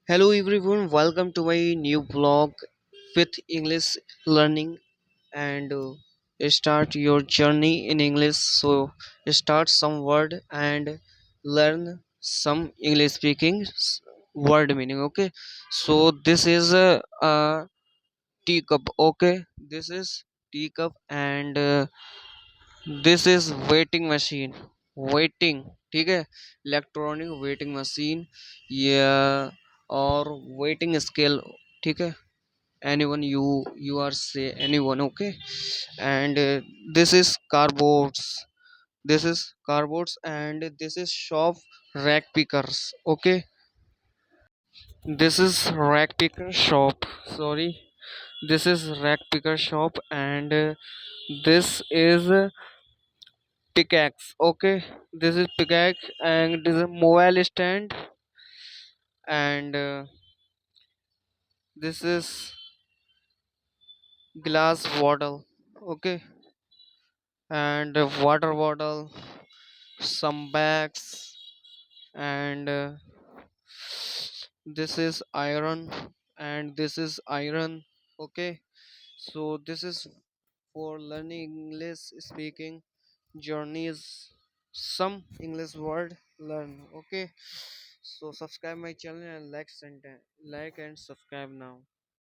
Hello everyone, welcome to my new blog with English learning and start your journey in English. So start some word and learn some English speaking word meaning. Okay, so this is a teacup. Okay, this is teacup and this is waiting machine. Waiting, ठीक है, electronic waiting machine या और waiting scale, ठीक है, anyone you are say anyone. Okay, and this is cardboards, this is cardboards and this is shop rack pickers. Okay, this is rack picker shop, sorry, this is rack picker shop and this is pickaxe. Okay, this is pickaxe and this is mobile stand and this is glass bottle. Okay, and water bottle, some bags and this is iron and this is iron. Okay, so this is for learning English speaking journeys, some English word learn. Okay, so subscribe my channel and like and subscribe now.